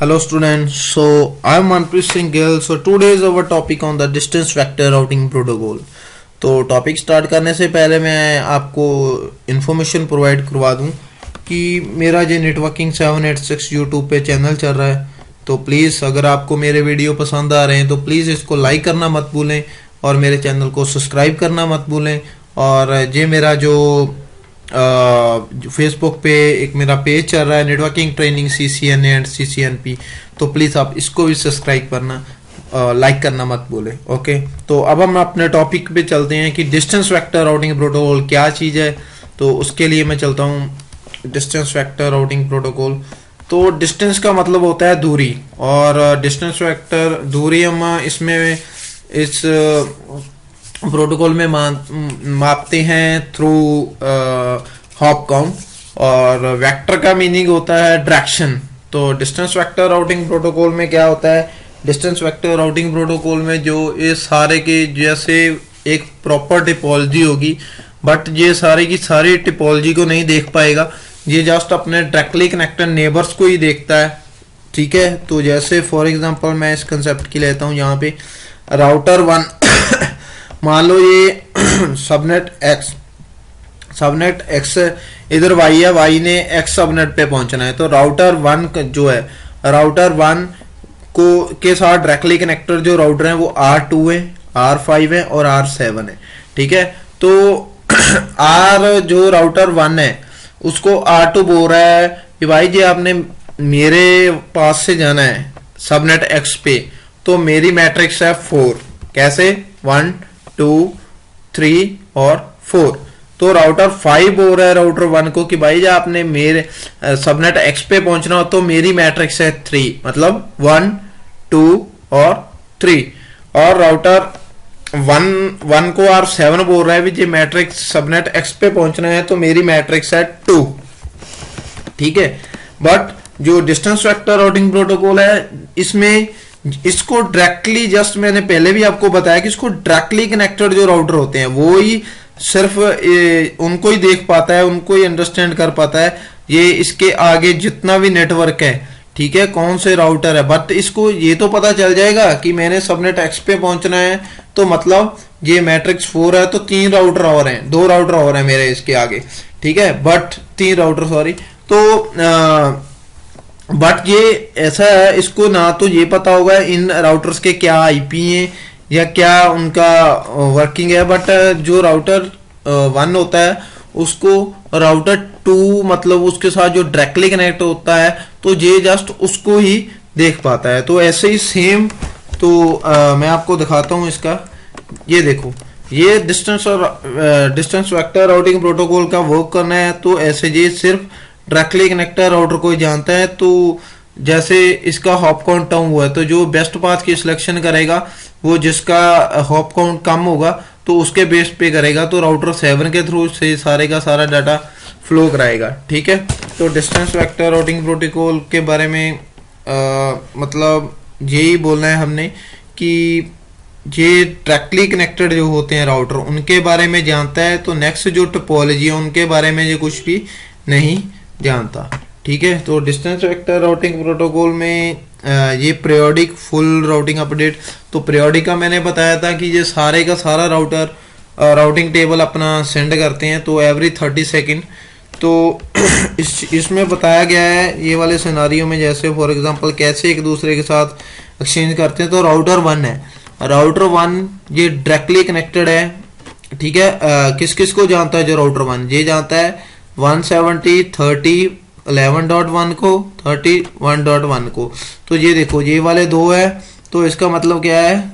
Hello students, so I am Manpreet Singh Gill. So today is our topic on the distance vector routing protocol. तो topic start करने से पहले मैं आपको information provide करवा दूं कि मेरा जो नेटवर्किंग 786 यूट्यूब पे चैनल चल रहा है, तो प्लीज़ अगर आपको मेरे वीडियो पसंद आ रहे हैं तो प्लीज़ इसको लाइक करना मत भूलें और मेरे चैनल को सब्सक्राइब करना मत भूलें। और ये मेरा जो फेसबुक पे एक मेरा पेज चल रहा है networking training CCNA and CCNP, तो प्लीज़ आप इसको भी सब्सक्राइब करना, लाइक करना मत भूलें। ओके, तो अब हम अपने टॉपिक पे चलते हैं कि डिस्टेंस वेक्टर राउटिंग प्रोटोकॉल क्या चीज़ है। तो उसके लिए मैं चलता हूँ डिस्टेंस वेक्टर राउटिंग प्रोटोकॉल। तो डिस्टेंस का मतलब होता है दूरी, और डिस्टेंस वेक्टर दूरी हम इसमें इस प्रोटोकॉल में मापते हैं थ्रू हॉप काउंट, और वेक्टर का मीनिंग होता है डायरेक्शन। तो डिस्टेंस वेक्टर राउटिंग प्रोटोकॉल में क्या होता है, डिस्टेंस वेक्टर राउटिंग प्रोटोकॉल में जो ये सारे के जैसे एक प्रॉपर टिपोलॉजी होगी, बट ये सारी की सारी टिपोलॉजी को नहीं देख पाएगा, ये जस्ट अपने डायरेक्टली कनेक्टेड नेबर्स को ही देखता है। ठीक है, तो जैसे फॉर एग्जांपल मैं इस कंसेप्ट की लेता हूँ, यहाँ पे राउटर 1 मान लो ये सबनेट एक्स इधर वाई है, वाई ने एक्स सबनेट पे पहुंचना है। तो राउटर 1 जो है, राउटर 1 को के साथ डायरेक्टली कनेक्टर जो राउटर है वो R2 है, R5 है और R7 है। ठीक है, तो R जो राउटर 1 है उसको R2 बोल रहा है कि भाई जी आपने मेरे पास से जाना है सबनेट एक्स पे, तो मेरी मैट्रिक्स है 4। कैसे, 1 2 3 और 4। तो राउटर 5 बोल रहा है राउटर 1 को कि भाई जब आपने मेरे सबनेट एक्स पे पहुंचना हो तो मेरी मैट्रिक्स है 3, मतलब 1 2 और 3। और राउटर 1 को R7 बोल रहा है भी जी मैट्रिक्स सबनेट एक्स पे पहुंचना है तो मेरी मैट्रिक्स है 2। ठीक है, बट जो डिस्टेंस वेक्टर राउटिंग प्रोटोकॉल है इसमें इसको डायरेक्टली, जस्ट मैंने पहले भी आपको बताया कि इसको डायरेक्टली कनेक्टेड जो राउटर होते हैं वो ही सिर्फ उनको ही देख पाता है, उनको ही अंडरस्टैंड कर पाता है ये इसके आगे जितना भी नेटवर्क है। ठीक है, कौन से राउटर है, बट इसको ये तो पता चल जाएगा कि मैंने सबनेट एक्स पे पहुंचना है, तो मतलब ये मैट्रिक्स 4 है तो 3 राउटर और हैं, 2 राउटर और हैं मेरे इसके आगे। ठीक है, बट 3 राउटर सॉरी। तो बट ये ऐसा है, इसको ना तो ये पता होगा इन राउटर्स के क्या IP हैं या क्या उनका वर्किंग है, बट जो राउटर 1 होता है उसको राउटर 2 मतलब उसके साथ जो डायरेक्टली कनेक्ट होता है तो ये जस्ट उसको ही देख पाता है। तो ऐसे ही सेम, तो मैं आपको दिखाता हूँ इसका। ये देखो, ये डिस्टेंस वेक्टर राउटिंग प्रोटोकॉल का वर्क करना है तो ऐसे ये सिर्फ डायरेक्टली कनेक्टर राउटर को ही जानता है। तो जैसे इसका हॉप काउंट कम हुआ है तो जो बेस्ट पाथ की सिलेक्शन करेगा वो जिसका हॉप काउंट कम होगा तो उसके बेस पे करेगा, तो राउटर 7 के थ्रू से सारे का सारा डाटा फ्लो कराएगा। ठीक है, तो डिस्टेंस वेक्टर राउटिंग प्रोटोकॉल के बारे में मतलब यही बोलना है हमने कि ये डायरेक्टली कनेक्टेड जो होते हैं राउटर उनके बारे में जानता है, तो नेक्स्ट जो टोपोलॉजी है उनके बारे में ये कुछ भी नहीं जानता। ठीक है, तो डिस्टेंस वेक्टर राउटिंग प्रोटोकॉल में ये पीरियोडिक फुल राउटिंग अपडेट, तो पीरियोडिक का मैंने बताया था कि ये सारे का सारा राउटर राउटिंग टेबल अपना सेंड करते हैं तो एवरी 30 सेकेंड। तो इसमें बताया गया है ये वाले सिनारियो में, जैसे फॉर एग्जांपल कैसे एक दूसरे के साथ एक्सचेंज करते हैं। तो राउटर 1 है, राउटर 1 ये डायरेक्टली कनेक्टेड है। ठीक है, किस किस को जानता है जो राउटर 1 ये जानता है 170.30.11.1 को, 31.1 को। तो ये देखो ये वाले 2 है, तो इसका मतलब क्या है,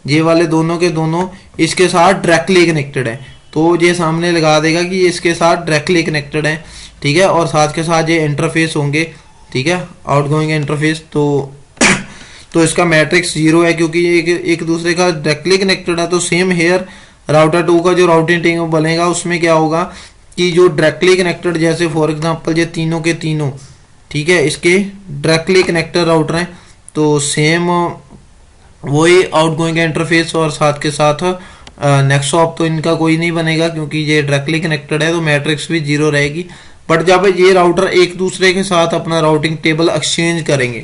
ये वाले दोनों के दोनों इसके साथ डायरेक्टली कनेक्टेड है, तो ये सामने लगा देगा कि इसके साथ डायरेक्टली कनेक्टेड है। ठीक है, और साथ के साथ ये इंटरफेस होंगे। ठीक है, आउटगोइंग इंटरफेस। तो इसका मैट्रिक्स 0 है क्योंकि ये एक दूसरे का डायरेक्टली कनेक्टेड है। तो सेम हेयर राउटर 2 का जो राउटिंग टेबल बनेगा उसमें क्या होगा कि जो डायरेक्टली कनेक्टेड, जैसे फॉर एग्जांपल ये तीनों के तीनों, ठीक है, इसके डायरेक्टली कनेक्टेड राउटर हैं, तो सेम वही आउटगोइंग इंटरफेस और साथ के साथ नेक्स्ट हॉप तो इनका कोई नहीं बनेगा क्योंकि ये डायरेक्टली कनेक्टेड है, तो मैट्रिक्स भी 0 रहेगी। बट जब ये राउटर एक दूसरे के साथ अपना राउटिंग टेबल एक्सचेंज करेंगे,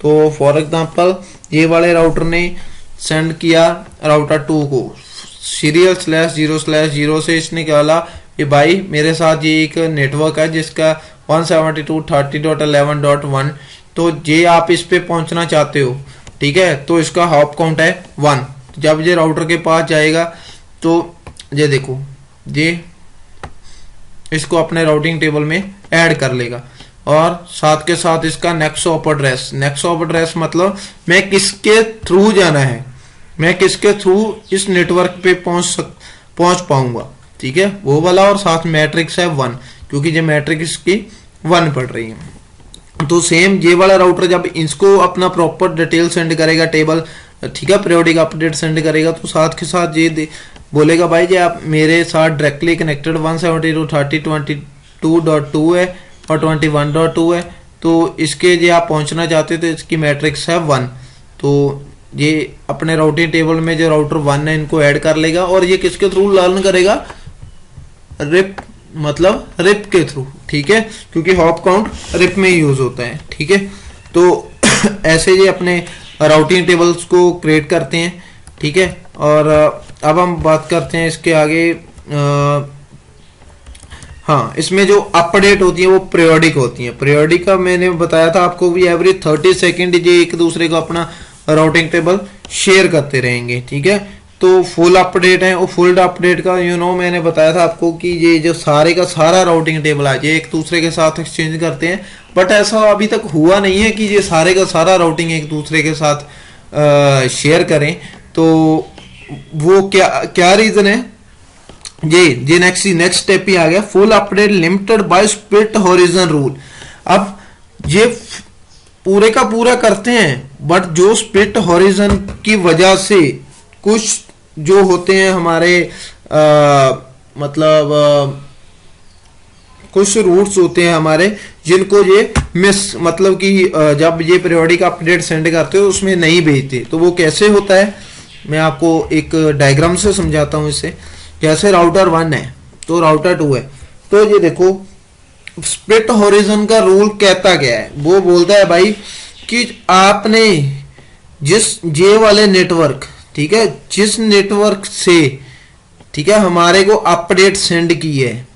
तो फॉर एग्जांपल ये वाले राउटर ने सेंड किया राउटर 2 को serial/0/0 से, इसने क्या बोला कि भाई मेरे साथ ये एक नेटवर्क है जिसका 172.30.11.1, तो ये आप इस पे पहुंचना चाहते हो, ठीक है, तो इसका हॉप काउंट है 1। जब ये राउटर के पास जाएगा तो ये देखो ये इसको अपने राउटिंग टेबल में ऐड कर लेगा, और साथ के साथ इसका नेक्स्ट हॉप एड्रेस मतलब मैं किसके थ्रू जाना है, मैं किसके थ्रू इस नेटवर्क पे पहुंच पाऊंगा, ठीक है, वो वाला, और साथ मैट्रिक्स है 1, क्योंकि ये मैट्रिक्स की 1 पड़ रही है। तो सेम ये वाला राउटर जब इसको अपना प्रॉपर डिटेल सेंड करेगा टेबल, ठीक है, पीरियोडिक अपडेट सेंड करेगा, तो साथ के साथ ये बोलेगा भाई जी आप मेरे साथ डायरेक्टली कनेक्टेड 172.30.22.2 है और 21.2 है, तो इसके जो आप पहुंचना चाहते हो तो इसकी मैट्रिक्स है 1। तो ये अपने राउटिंग टेबल में जो राउटर 1 है इनको ऐड कर लेगा, और ये किसके थ्रू लर्न करेगा, रिप मतलब रिप के थ्रू, ठीक है, क्योंकि हॉप काउंट रिप में ही यूज होता है, ठीक है। तो ऐसे ये अपने राउटिंग टेबल्स को क्रिएट करते हैं, ठीक है। और अब हम बात करते हैं इसके आगे। हाँ, इसमें जो अपडेट होती है वो पीरियोडिक होती है। पीरियोडिक का मैंने बताया था आपको भी, एवरी 30 सेकेंड ये एक दूसरे को अपना राउटिंग टेबल शेयर करते रहेंगे, ठीक है। तो फुल अपडेट है, और फुल अपडेट का मैंने बताया था आपको कि ये जो सारे का सारा राउटिंग टेबल है ये एक दूसरे के साथ एक्सचेंज करते हैं, बट ऐसा अभी तक हुआ नहीं है कि ये सारे का सारा राउटिंग एक दूसरे के साथ शेयर करें। तो वो क्या रीजन है, ये नेक्स्ट स्टेप ही आ गया, full update limited by split horizon rule. अब ये पूरे का पूरा करते हैं, बट जो स्प्लिट हॉरिजन की वजह से कुछ जो होते हैं हमारे कुछ रूट्स होते हैं हमारे जिनको ये मिस मतलब कि जब ये पीरियोडिक अपडेट सेंड करते हो उसमें नहीं भेजते। तो वो कैसे होता है मैं आपको एक डायग्राम से समझाता हूं इसे। जैसे राउटर 1 है तो राउटर 2 है, तो ये देखो स्प्लिट हॉरिजन का रूल कहता क्या है, वो बोलता है भाई कि आपने जिस जे वाले नेटवर्क, ठीक है, जिस नेटवर्क से, ठीक है, हमारे को अपडेट सेंड की है,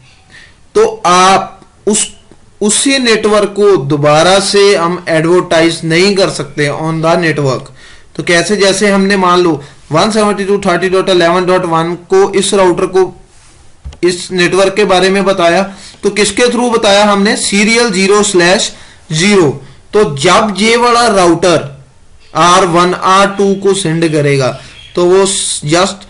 तो आप उसी नेटवर्क को दोबारा से हम एडवर्टाइज नहीं कर सकते ऑन द नेटवर्क। तो कैसे, जैसे हमने मान लो 172.30.11.1 को इस राउटर को इस नेटवर्क के बारे में बताया, तो किसके थ्रू बताया हमने, सीरियल 0/0। तो जब ये वाला राउटर R1 R2 को सेंड करेगा तो वो जस्ट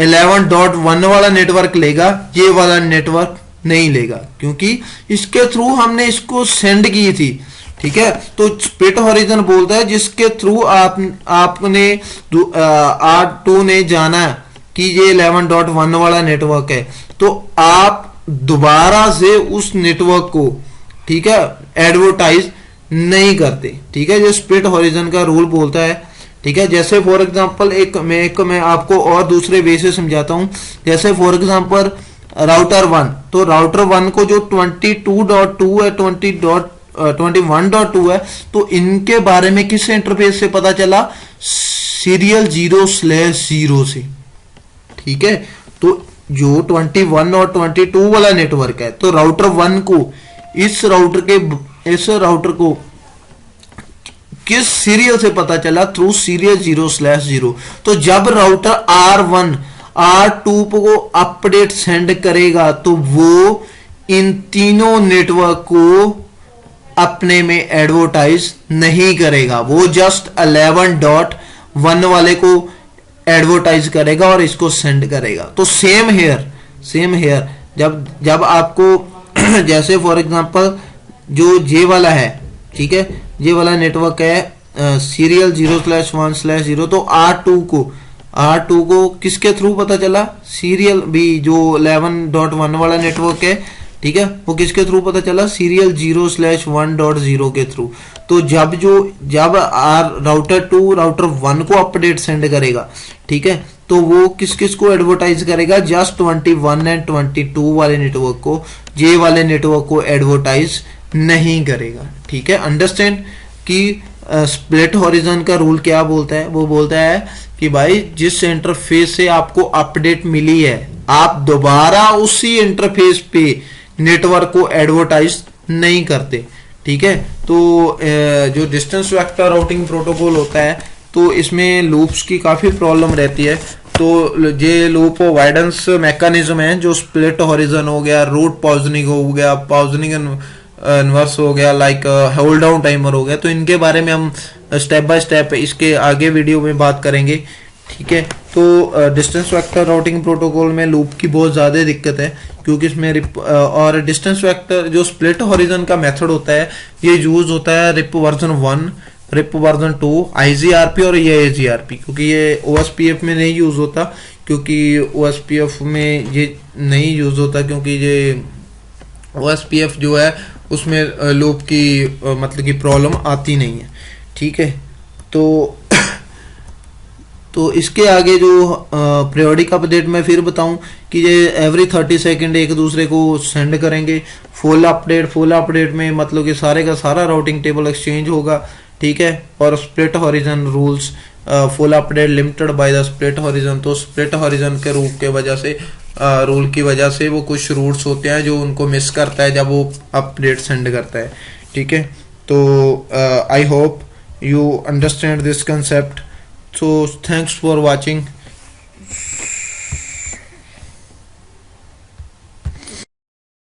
11.1 वाला नेटवर्क लेगा, ये वाला नेटवर्क नहीं लेगा, क्योंकि इसके थ्रू हमने इसको सेंड की थी, ठीक है। तो स्प्लिट हॉरिजन बोलता है जिसके थ्रू आपने R2 ने जाना कि ये 11.1 वाला नेटवर्क है, तो आप दोबारा से उस नेटवर्क को, ठीक है, एडवर्टाइज नहीं करते, ठीक है। ये स्प्लिट हॉरिजन का रूल बोलता है, ठीक है। जैसे फॉर एग्जांपल मैं आपको और दूसरे वे से समझाता हूं। जैसे फॉर एग्जांपल राउटर 1, तो राउटर 1 को जो 22.2 है 21.2 है, तो इनके बारे में किस इंटरफेस से पता चला, सीरियल 0/0 से, ठीक है। तो जो 21 और 22 वाला नेटवर्क है, तो राउटर 1 को इस राउटर को किस सीरियल से पता चला, थ्रू सीरियल 0/0। तो जब राउटर R1 R2 को अपडेट सेंड करेगा तो वो इन तीनों नेटवर्क को अपने में एडवर्टाइज नहीं करेगा, वो जस्ट 11.1 वाले को एडवर्टाइज करेगा और इसको सेंड करेगा। तो सेम हेयर जब आपको जैसे फॉर एग्जांपल जो जे वाला है, ठीक है, ये वाला नेटवर्क है सीरियल 0/1/0, तो R2 को किसके थ्रू पता चला, सीरियल भी जो 11.1 वाला नेटवर्क है, ठीक है, वो किसके थ्रू पता चला, सीरियल 0/1.0 के थ्रू। तो जब राउटर 2 राउटर 1 को अपडेट सेंड करेगा, ठीक है, तो वो किस किस को एडवर्टाइज करेगा, जस्ट 21 एंड 22 वाले नेटवर्क को, ये वाले नेटवर्क को एडवर्टाइज नहीं करेगा। ठीक है, अंडरस्टैंड कि स्प्लिट हॉरिजन का रूल क्या बोलता है, वो बोलता है कि भाई जिस इंटरफेस से आपको अपडेट मिली है आप दोबारा उसी इंटरफेस पे नेटवर्क को एडवर्टाइज नहीं करते। ठीक है, तो जो डिस्टेंस वेक्टर राउटिंग प्रोटोकॉल होता है तो इसमें लूप्स की काफी प्रॉब्लम रहती है। तो ये लूप अवॉइडेंस मैकेनिज्म है, जो स्प्लिट हॉरिजन हो गया, रूट पॉइजनिंग हो गया, पॉइजनिंग इनवर्स हो गया, लाइक होल्ड डाउन टाइमर हो गया, तो इनके बारे में हम स्टेप बाय स्टेप इसके आगे वीडियो में बात करेंगे। ठीक है, तो डिस्टेंस वेक्टर राउटिंग प्रोटोकॉल में लूप की बहुत ज्यादा दिक्कत है, क्योंकि इसमें और डिस्टेंस वेक्टर जो स्प्लिट हॉरिजन का मेथड होता है ये यूज होता है RIP version 1, RIP version 2, IGRP और ये AGRP, क्योंकि ये OSPF में नहीं यूज होता, क्योंकि OSPF में ये नहीं यूज होता क्योंकि ये OSPF जो है उसमें लूप की मतलब की प्रॉब्लम आती नहीं है। ठीक है, तो इसके आगे जो पीरियोडिक अपडेट मैं फिर बताऊं कि ये एवरी 30 सेकंड एक दूसरे को सेंड करेंगे। फुल अपडेट में मतलब कि सारे का सारा राउटिंग टेबल एक्सचेंज होगा। ठीक है, और split horizon rules, full update limited by the split horizon, तो स्प्लिट हॉरिजन के रूल की वजह से वो कुछ रूट्स होते हैं जो उनको मिस करता है जब वो अपडेट सेंड करता है। ठीक है, तो I hope you understand this concept, so thanks for watching.